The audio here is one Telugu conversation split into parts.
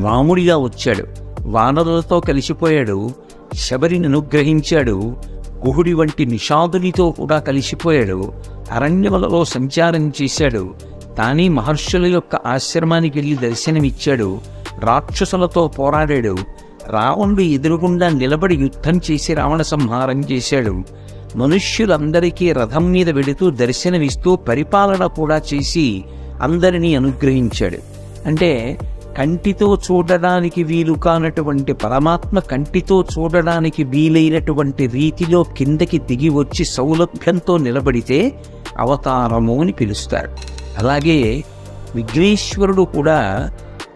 రాముడిగా వచ్చాడు, వానరులతో కలిసిపోయాడు, శబరిని అనుగ్రహించాడు, గుహుడి వంటి నిషాదునితో కూడా కలిసిపోయాడు, అరణ్యములలో సంచారం చేశాడు, తానే మహర్షుల యొక్క ఆశ్రమానికి వెళ్ళి దర్శనమిచ్చాడు, రాక్షసులతో పోరాడాడు, రావణుడు ఎదురుగుండా నిలబడి యుద్ధం చేసి రావణ సంహారం చేశాడు, మనుష్యులందరికీ రథం మీద వెళుతూ దర్శనమిస్తూ పరిపాలన కూడా చేసి అందరినీ అనుగ్రహించాడు. అంటే కంటితో చూడడానికి వీలు కానటువంటి పరమాత్మ కంటితో చూడడానికి వీలైనటువంటి రీతిలో కిందకి దిగి వచ్చి సౌలభ్యంతో నిలబడితే అవతారము అని పిలుస్తారు. అలాగే విఘ్నేశ్వరుడు కూడా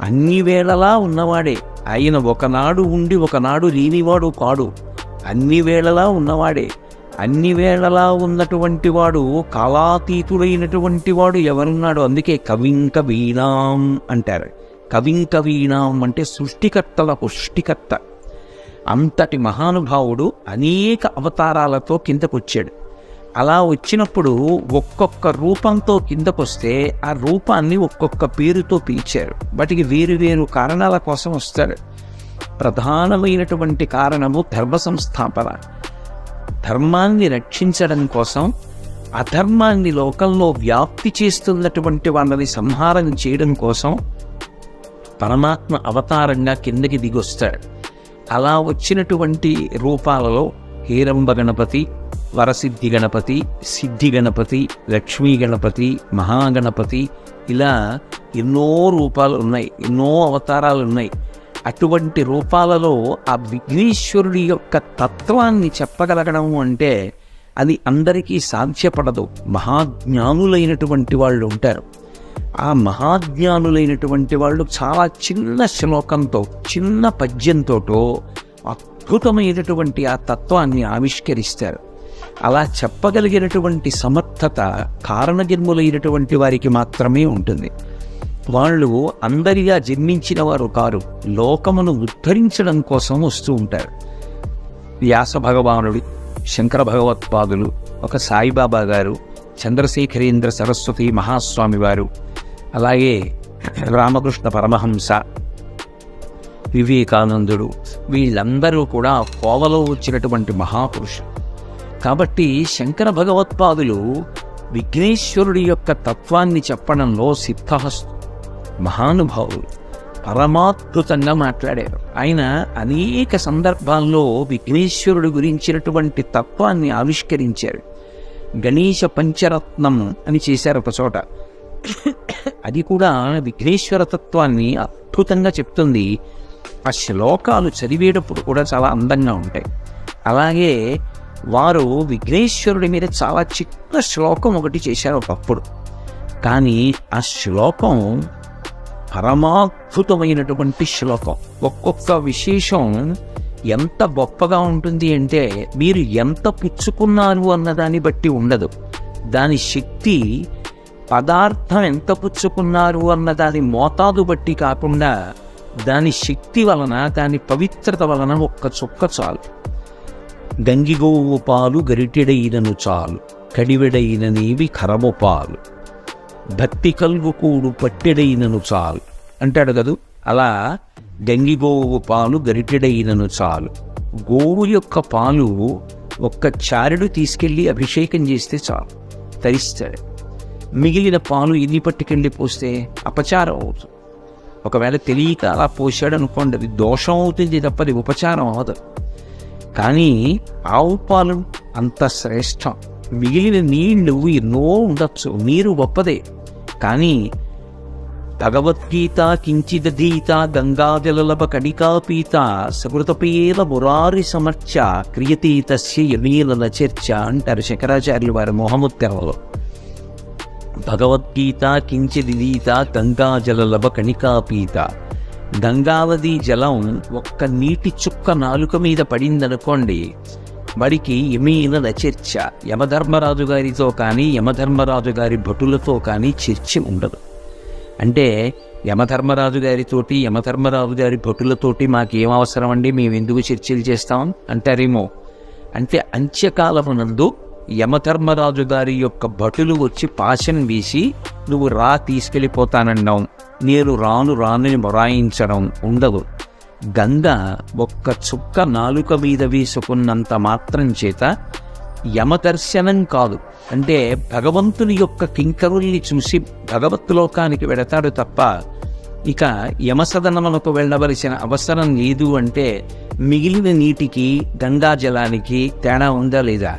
అన్ని వేళలా ఉన్నవాడే. ఆయన ఒకనాడు ఉండి ఒకనాడు లేనివాడు కాడు, అన్ని వేళలా ఉన్నవాడే. అన్ని వేళలా ఉన్నటువంటి వాడు, కాలాతీతుడైనటువంటి వాడు ఎవరున్నాడు? అందుకే కవింక వీణాం అంటారు. కవింక వీణాం అంటే సృష్టికర్తల పుష్టికర్త. అంతటి మహానుభావుడు అనేక అవతారాలతో కిందకొచ్చాడు. అలా వచ్చినప్పుడు ఒక్కొక్క రూపంతో కిందకొస్తే ఆ రూపాన్ని ఒక్కొక్క పేరుతో పిలిచారు. వాటికి వేరు వేరు కారణాల కోసం వస్తాడు. ప్రధానమైనటువంటి కారణము ధర్మ సంస్థాపన, ధర్మాన్ని రక్షించడం కోసం, అధర్మాన్ని లోకంలో వ్యాప్తి చేస్తున్నటువంటి వాళ్ళని సంహారం చేయడం కోసం పరమాత్మ అవతారంగా కిందకి దిగొస్తాడు. అలా వచ్చినటువంటి రూపాలలో హేరంబ గణపతి, వరసిద్ధి గణపతి, సిద్ధి గణపతి, లక్ష్మీ గణపతి, మహాగణపతి, ఇలా ఎన్నో రూపాలు ఉన్నాయి, ఎన్నో అవతారాలు ఉన్నాయి. అటువంటి రూపాలలో ఆ విఘ్నేశ్వరుడి యొక్క తత్వాన్ని చెప్పగలగడం అంటే అది అందరికీ సాధ్యపడదు. మహాజ్ఞానులైనటువంటి వాళ్ళు ఉంటారు. ఆ మహాజ్ఞానులైనటువంటి వాళ్ళు చాలా చిన్న శ్లోకంతో, చిన్న పద్యంతో అద్భుతమైనటువంటి ఆ తత్వాన్ని ఆవిష్కరిస్తారు. అలా చెప్పగలిగినటువంటి సమర్థత కారణజన్ములైనటువంటి వారికి మాత్రమే ఉంటుంది. వాళ్ళు అందరిగా జన్మించిన వారు కారు, లోకమును ఉద్ధరించడం కోసం వస్తూ ఉంటారు. వ్యాస భగవానుడు, శంకర భగవత్పాదులు, ఒక సాయిబాబా గారు, చంద్రశేఖరేంద్ర సరస్వతి మహాస్వామి వారు, అలాగే రామకృష్ణ పరమహంస, వివేకానందుడు, వీళ్ళందరూ కూడా కోవలో వచ్చినటువంటి మహాపురుషులు. కాబట్టి శంకర భగవత్పాదులు విఘ్నేశ్వరుడి యొక్క తత్వాన్ని చెప్పడంలో సిద్ధహస్తు, మహానుభావులు, పరమాద్భుతంగా మాట్లాడారు. ఆయన అనేక సందర్భాల్లో విఘ్నేశ్వరుడి గురించినటువంటి తత్వాన్ని ఆవిష్కరించారు. గణేశ పంచరత్నం అని చేశారు ఒక చోట. అది కూడా విఘ్నేశ్వర తత్వాన్ని అద్భుతంగా చెప్తుంది. ఆ శ్లోకాలు చదివేటప్పుడు కూడా చాలా అందంగా ఉంటాయి. అలాగే వారు విఘ్నేశ్వరుడి మీద చాలా చిన్న శ్లోకం ఒకటి చేశారు ఒకప్పుడు. కానీ ఆ శ్లోకం పరమాద్భుతమైనటువంటి శ్లోకం. ఒక్కొక్క విశేషం ఎంత గొప్పగా ఉంటుంది అంటే మీరు ఎంత పుచ్చుకున్నారు అన్నదాన్ని బట్టి ఉండదు. దాని శక్తి, పదార్థం ఎంత పుచ్చుకున్నారు అన్న దాని మోతాదు బట్టి కాకుండా దాని శక్తి వలన, దాని పవిత్రత వలన ఒక్క చుక్క చాలు. గంగిగోవు పాలు గరిటెడైనను చాలు, కడివెడైన నీవి కరము పాలు, భక్తి కల్గు కూడు పట్టెడైనను చాలు అంటాడు కదూ. అలా గంగిగోవు పాలు గరిటెడైనను చాలు. గోవు యొక్క పాలు ఒక్క చారెడు తీసుకెళ్ళి అభిషేకం చేస్తే చాలు, తరిస్తాడు. మిగిలిన పాలు ఇన్ని పట్టుకెళ్ళి పోస్తే అపచారం అవుతుంది. ఒకవేళ తెలియక అలా పోసాడు అనుకోండి, అది దోషం అవుతుంది తప్పది ఉపచారం అవదు. కానీ ఆవు పాలు అంత శ్రేష్టం. మిగిలిన నీళ్లు ఎన్నో ఉండొచ్చు, నీరు గొప్పదే. కానీ భగవద్గీత కించిదీత గంగాజలలభ కడికాపీత సకృతపేల మురారి సమర్చ క్రియతే తస్య యమీల చర్చ అంటారు శంకరాచార్యులు వారు మోహముత్తరలో. భగవద్గీత కించిదీత గంగాజలలభ కణికాపీత. గంగావది జలం ఒక్క నీటి చుక్క నాలుక మీద పడిందనుకోండి, వాడికి యమీల చర్చ, యమధర్మరాజు గారితో కానీ యమధర్మరాజు గారి భటులతో కానీ చర్చ ఉండదు. అంటే యమధర్మరాజు గారితోటి, యమధర్మరాజు గారి భటులతోటి మాకేం అవసరం అండి, మేము ఎందుకు చర్చలు చేస్తాం అంటారేమో. అంటే అంత్యకాలమునందు యమధర్మరాజు గారి యొక్క భటులు వచ్చి పాశం వేసి నువ్వు రా తీసుకెళ్ళిపోతానన్నావు నేను రానని మొరాయించడం ఉండదు. గంగ ఒక్క చుక్క నాలుక మీద వేసుకున్నంత మాత్రం చేత యమదర్శనం కాదు, అంటే భగవంతుని యొక్క కింకరుల్ని చూసి భగవత్లోకానికి వెడతాడు తప్ప ఇక యమసదనములకు వెళ్ళవలసిన అవసరం లేదు. అంటే మిగిలిన నీటికి గంగాజలానికి తేడా ఉందా లేదా?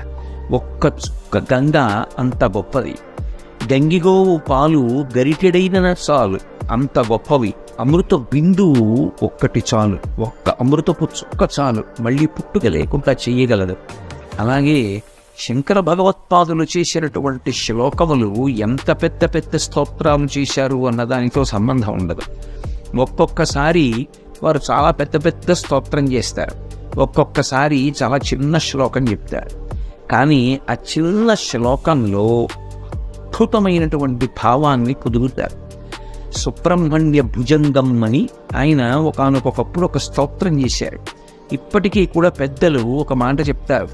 ఒక్క చుక్క గంగ అంత గొప్పది. గంగిగోవు పాలు గరిటెడైన చాలు, అంత గొప్పవి. అమృత బిందువు ఒక్కటి చాలు, ఒక్క అమృతపు చుక్క చాలు, మళ్ళీ పుట్టుక లేకుండా చెయ్యగలదు. అలాగే శంకర భగవత్పాదులు చేసినటువంటి శ్లోకములు ఎంత పెద్ద పెద్ద స్తోత్రాలు చేశారు అన్నదానితో సంబంధం ఉండదు. ఒక్కొక్కసారి వారు చాలా పెద్ద పెద్ద స్తోత్రం చేస్తారు, ఒక్కొక్కసారి చాలా చిన్న శ్లోకం చెప్తారు. కానీ ఆ చిన్న శ్లోకంలో అద్భుతమైనటువంటి భావాన్ని కుదురుతారు. సుబ్రహ్మణ్య భుజంగం అని ఆయన ఒకానొకప్పుడు ఒక స్తోత్రం చేశారు. ఇప్పటికీ కూడా పెద్దలు ఒక మాట చెప్తారు,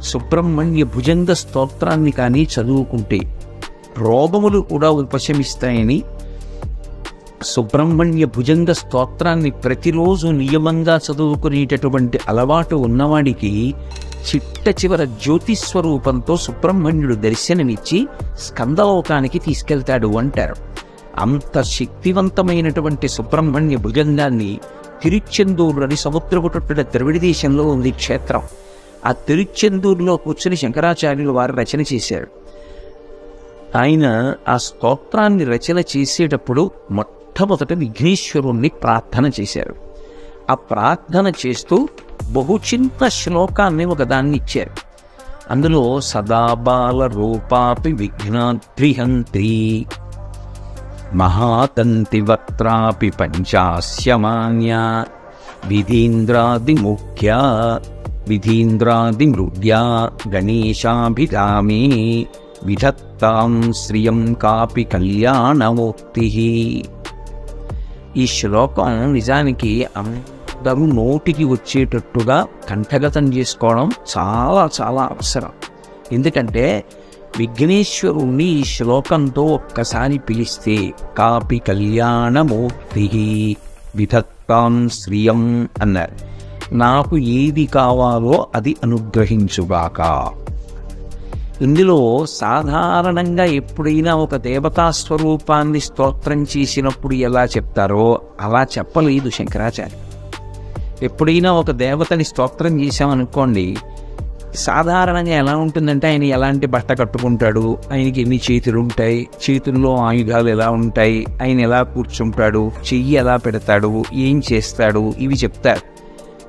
సుబ్రహ్మణ్య భుజంగ స్తోత్రాన్ని కానీ చదువుకుంటే రోగములు కూడా ఉపశమిస్తాయని. సుబ్రహ్మణ్య భుజంగ స్తోత్రాన్ని ప్రతిరోజు నియమంగా చదువుకునేటటువంటి అలవాటు ఉన్నవాడికి చిట్ట చివర జ్యోతిస్వరూపంతో సుబ్రహ్మణ్యుడు దర్శనమిచ్చి స్కందలోకానికి తీసుకెళ్తాడు అంటారు. అంత శక్తివంతమైనటువంటి సుబ్రహ్మణ్య భుజంగాన్ని తిరుచెందూరుని సముద్రపుటొట్టున ద్రవిడ దేశంలో ఉంది క్షేత్రం. ఆ తిరుచెందూరులో కూర్చుని శంకరాచార్యులు వారు రచన చేశారు. ఆయన ఆ స్తోత్రాన్ని రచన చేసేటప్పుడు మొట్టమొదట విఘ్నేశ్వరుణ్ణి ప్రార్థన చేశారు. ఆ ప్రార్థన చేస్తూ బహుచింత శ్లోకాన్ని ఒకదాన్ని ఇచ్చారు. అందులో సదాబాల రూపాపి విఘ్నాద్రిహంత్రి మహాతంతి వక్త్రాపి పంచాస్యమాన్య విధీంద్రాదిముఖ్య విధీంద్రాదిమృగ్యా గణేశాభిరామే విధత్తాం శ్రియం కాపి కళ్యాణమూర్తి. ఈ శ్లోకం నిజానికి అందరూ నోటికి వచ్చేటట్టుగా కంఠగతం చేసుకోవడం చాలా చాలా అవసరం. ఎందుకంటే విఘ్నేశ్వరుణ్ణి ఈ శ్లోకంతో ఒక్కసారి పిలిస్తే కాపి కళ్యాణమూర్తి విధత్తాం శ్రియం అన్నారు. నాకు ఏది కావాలో అది అనుగ్రహించుగాక. ఇందులో సాధారణంగా ఎప్పుడైనా ఒక దేవతా స్వరూపాన్ని స్తోత్రం చేసినప్పుడు ఎలా చెప్తారో అలా చెప్పలేదు శంకరాచార్య. ఎప్పుడైనా ఒక దేవతని స్తోత్రం చేశామనుకోండి, సాధారణంగా ఎలా ఉంటుందంటే ఆయన ఎలాంటి బట్ట కట్టుకుంటాడు, ఆయనకి ఎన్ని చేతులు ఉంటాయి, చేతుల్లో ఆయుధాలు ఎలా ఉంటాయి, ఆయన ఎలా కూర్చుంటాడు, చెయ్యి ఎలా పెడతాడు, ఏం చేస్తాడు, ఇవి చెప్తారు.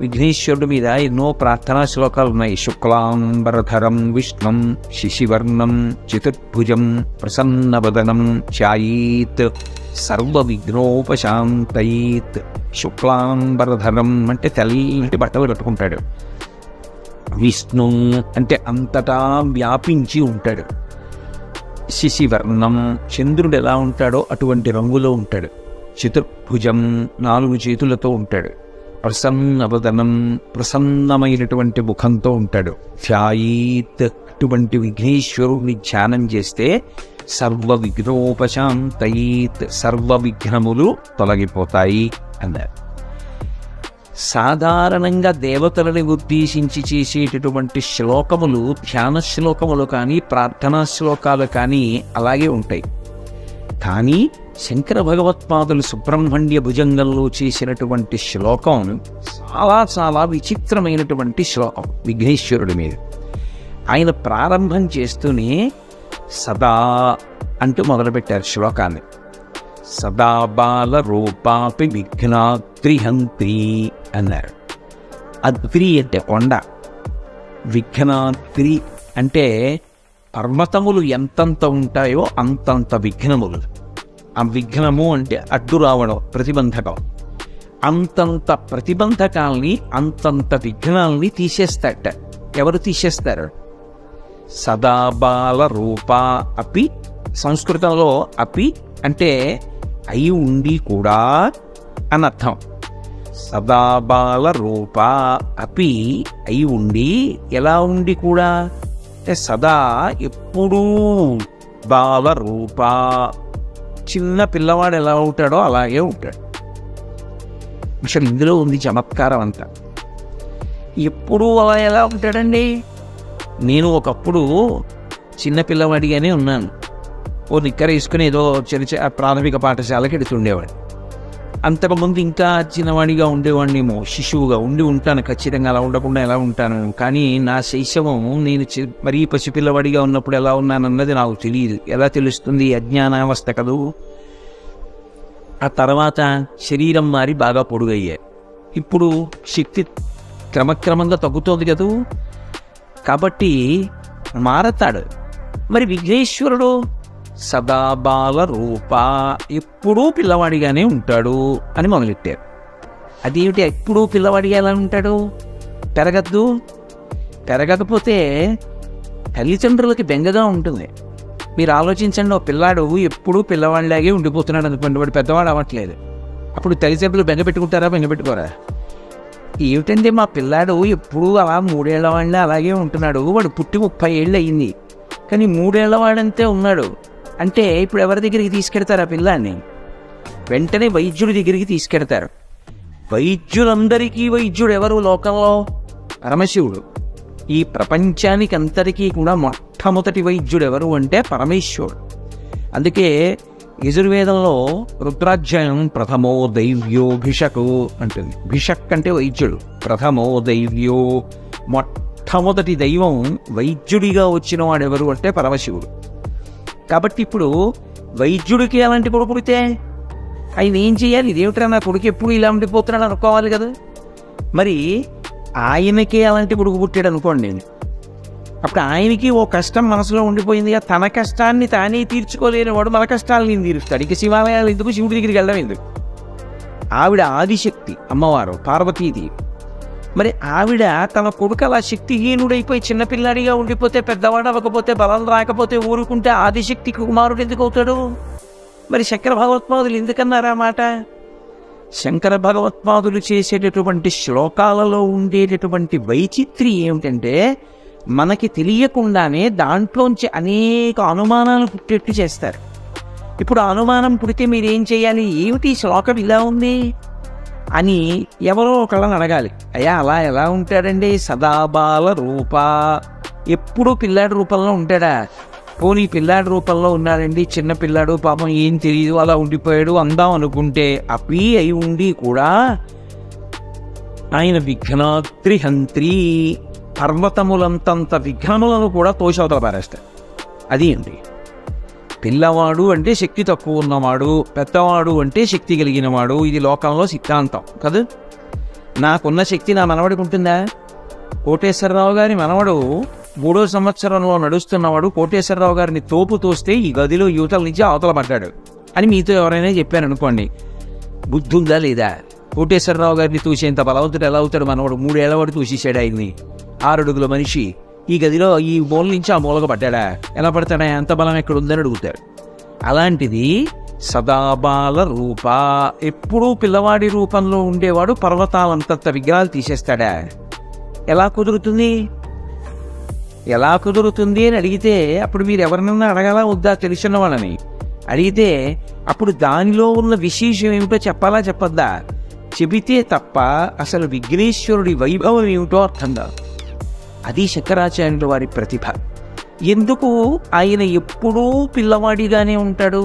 విఘ్నేశ్వరుడి మీద ఎన్నో ప్రార్థనా శ్లోకాలు ఉన్నాయి. శుక్లాంబరధరం విష్ణుం శిశివర్ణం చతుర్భుజం ప్రసన్నవదనం ఛాయేత్ సర్వ విఘ్నోపశాంతయేత్. శుక్లాంబరధరం అంటే తెల్లటి బట్టలు కట్టుకుంటాడు. విష్ణు అంటే అంతటా వ్యాపించి ఉంటాడు. శిశివర్ణం చంద్రుడు ఎలా ఉంటాడో అటువంటి రంగులో ఉంటాడు. చతుర్భుజం 4 చేతులతో ఉంటాడు. ప్రసన్నవదనం ప్రసన్నమైనటువంటి ముఖంతో ఉంటాడు. ధ్యాయేత్ అటువంటి విఘ్నేశ్వరుని ధ్యానం చేస్తే సర్వ విఘ్నోపశాంతయేత్ సర్వ విఘ్నములు తొలగిపోతాయి అన్నారు. సాధారణంగా దేవతలని ఉద్దేశించి చేసేటటువంటి శ్లోకములు ధ్యాన శ్లోకములు కానీ ప్రార్థనా శ్లోకాలు కానీ అలాగే ఉంటాయి. కానీ శంకర భగవత్పాదులు సుబ్రహ్మణ్య భుజంగంలో చేసినటువంటి శ్లోకం చాలా చాలా విచిత్రమైనటువంటి శ్లోకం. విఘ్నేశ్వరుడి మీద ఆయన ప్రారంభం చేస్తూనే సదా అంటూ మొదలుపెట్టారు శ్లోకాన్ని. సదా బాల రూపాపి విఘ్నాద్రిహంత్రి అన్నారు. అద్రి అంటే కొండ, విఘ్నాద్రి అంటే పర్వతములు ఎంతంత ఉంటాయో అంతంత విఘ్నములు. ఆ విఘ్నము అంటే అడ్డు రావడం, ప్రతిబంధకం. అంతంత ప్రతిబంధకాల్ని అంతంత విఘ్నాల్ని తీసేస్తాట. ఎవరు తీసేస్తారు? సదాబాల రూప అపి. సంస్కృతంలో అపి అంటే అయి ఉండి కూడా అని అర్థం. సదాబాల రూప అపి అయి ఉండి, ఎలా ఉండి కూడా అంటే సదా ఎప్పుడూ బాల రూప చిన్న పిల్లవాడు ఎలా ఉంటాడో అలాగే ఉంటాడు. అసలు ఇందులో ఉంది చమత్కారం అంతా. ఎప్పుడూ అలా ఎలా ఉంటాడండి? నేను ఒకప్పుడు చిన్న పిల్లవాడిగానే ఉన్నాను. ఓ నిక్కర వేసుకుని ఏదో చిన్న ప్రాథమిక పాఠశాలకి వెళుతుండేవాడిని. అంతకుముందు ఇంకా చిన్నవాడిగా ఉండేవాడినేమో, శిశువుగా ఉంటాను ఖచ్చితంగా. అలా ఉండకుండా ఎలా ఉంటాను? కానీ నా శైశవం నేను మరీ పసిపిల్లవాడిగా ఉన్నప్పుడు ఎలా ఉన్నానన్నది నాకు తెలియదు. ఎలా తెలుస్తుంది? అజ్ఞానావస్థ కదూ. ఆ తర్వాత శరీరం మారి బాగా పొడుగయ్యాయి. ఇప్పుడు శక్తి క్రమక్రమంగా తగ్గుతోంది కదూ. కాబట్టి మారతాడు. మరి విఘ్నేశ్వరుడు సదా బాల రూప, ఎప్పుడూ పిల్లవాడిగానే ఉంటాడు అని మొదలెట్టారు. అదేమిటి ఎప్పుడూ పిల్లవాడిగా ఎలా ఉంటాడు? పెరగద్దు. పెరగకపోతే తల్లిదండ్రులకి బెంగగా ఉంటుంది. మీరు ఆలోచించండి, ఓ పిల్లాడు ఎప్పుడూ పిల్లవాడిలాగే ఉండిపోతున్నాడు అనుకోండి, వాడు పెద్దవాడు అవ్వట్లేదు. అప్పుడు తల్లిదండ్రులు బెంగ పెట్టుకుంటారా, బెంగ పెట్టుకోరా? ఏమిటంటే మా పిల్లాడు ఎప్పుడూ అలా 3 ఏళ్ల వాడిలా అలాగే ఉంటున్నాడు, వాడు పుట్టి 30 ఏళ్ళు అయ్యింది కానీ 3 ఏళ్ల వాడంతే ఉన్నాడు అంటే ఇప్పుడు ఎవరి దగ్గరికి తీసుకెడతారు ఆ పిల్లాన్ని? వెంటనే వైద్యుడి దగ్గరికి తీసుకెడతారు. వైద్యులందరికీ వైద్యుడు ఎవరు లోకంలో? పరమశివుడు. ఈ ప్రపంచానికి అంతరికీ కూడా మొట్టమొదటి వైద్యుడు ఎవరు అంటే పరమేశ్వరుడు. అందుకే యజుర్వేదంలో రుద్రాధ్యాయం ప్రథమో దైవ్యో భిషకు అంటుంది. భిషక్ అంటే వైద్యుడు, ప్రథమో దైవ్యో మొట్టమొదటి దైవం వైద్యుడిగా వచ్చిన వాడెవరు అంటే పరమశివుడు. కాబట్టి ఇప్పుడు వైద్యుడికి అలాంటి కొడుకు పుడితే ఆయన ఏం చేయాలి? ఇదేమిట్రా నా కొడుకు ఎప్పుడు ఇలా ఉండిపోతున్నాడు అనుకోవాలి కదా. మరి ఆయనకే అలాంటి కొడుకు పుట్టాడు అనుకోండి, అప్పుడు ఆయనకి ఓ కష్టం మనసులో ఉండిపోయింది. తన కష్టాన్ని తానే తీర్చుకోలేని వాడు మన కష్టాలను నేను తీరుస్తాడు. ఇక శివాలయాలు ఎందుకు, శివుడి దగ్గరికి వెళ్ళడం ఎందుకు? ఆవిడ ఆదిశక్తి అమ్మవారు పార్వతీదేవి. మరి ఆవిడ తన కొడుకు అలా శక్తిహీనుడైపోయి చిన్నపిల్లాడిగా ఉండిపోతే, పెద్దవాడు అవ్వకపోతే, బలం రాకపోతే ఊరుకుంటే ఆదిశక్తి కుమారుడు ఎందుకు అవుతాడు? మరి శంకర భగవత్పాదులు ఎందుకన్నారా మాట? శంకర భగవత్పాదులు చేసేటటువంటి శ్లోకాలలో ఉండేటటువంటి వైచిత్ర్యం ఏమిటంటే, మనకి తెలియకుండానే దాంట్లోంచి అనేక అనుమానాలు పుట్టేట్టు చేస్తారు. ఇప్పుడు అనుమానం పుడితే మీరేం చేయాలి? ఏమిటి శ్లోకం ఇలా ఉంది అని ఎవరో ఒకళ్ళని అడగాలి. అయ్యా అలా ఎలా ఉంటాడండి? సదాబాల రూప, ఎప్పుడూ పిల్లాడి రూపంలో ఉంటాడా? పోనీ పిల్లాడి రూపంలో ఉన్నాడండి, చిన్న పిల్లాడు పాపం ఏం తెలియదు అలా ఉండిపోయాడు అందాం అనుకుంటే, అవి అయి ఉండి కూడా ఆయన విఘ్నాద్రిహంత్రి, పర్వతములంతంత విఘ్నములను కూడా తోషవతల పారేస్తాడు. అది ఏంటి? పిల్లవాడు అంటే శక్తి తక్కువ ఉన్నవాడు, పెద్దవాడు అంటే శక్తి కలిగినవాడు. ఇది లోకంలో సిద్ధాంతం కదా. నాకున్న శక్తి నా మనవడికి ఉంటుందా? కోటేశ్వరరావు గారి మనవడు 3వ సంవత్సరంలో నడుస్తున్నవాడు కోటేశ్వరరావు గారిని తోపు తోస్తే ఈ గదిలో యువతల నుంచి అవతల పడ్డాడు అని మీతో ఎవరైనా చెప్పారనుకోండి, బుద్ధి ఉందా లేదా? కోటేశ్వరరావు గారిని తూసేంత బలవంతుడు ఎలా అవుతాడు మనవాడు? 3 ఏళ్ల వాడు తూసేసాడు ఆయన్ని. 6 అడుగుల మనిషి ఈ గదిలో ఈ మూల నుంచి ఆ మూలగా పడ్డాడా? ఎలా పడతాడా? ఎంత బలం ఎక్కడ ఉందని అడుగుతాడు. అలాంటిది సదాబాల రూప, ఎప్పుడూ పిల్లవాడి రూపంలో ఉండేవాడు పర్వతాలంతంత విగ్రహాలు తీసేస్తాడా? ఎలా కుదురుతుంది? ఎలా కుదురుతుంది అని అడిగితే అప్పుడు మీరు ఎవరినన్నా అడగాలా వద్దా? తెలిసిన వాళ్ళని అడిగితే అప్పుడు దానిలో ఉన్న విశేషం ఏమిటో చెప్పాలా చెప్పద్దా? చెబితే తప్ప అసలు విఘ్నేశ్వరుడి వైభవం ఏమిటో అర్థం కాదు. అది శంకరాచార్యుల వారి ప్రతిభ. ఎందుకు ఆయన ఎప్పుడూ పిల్లవాడిగానే ఉంటాడు?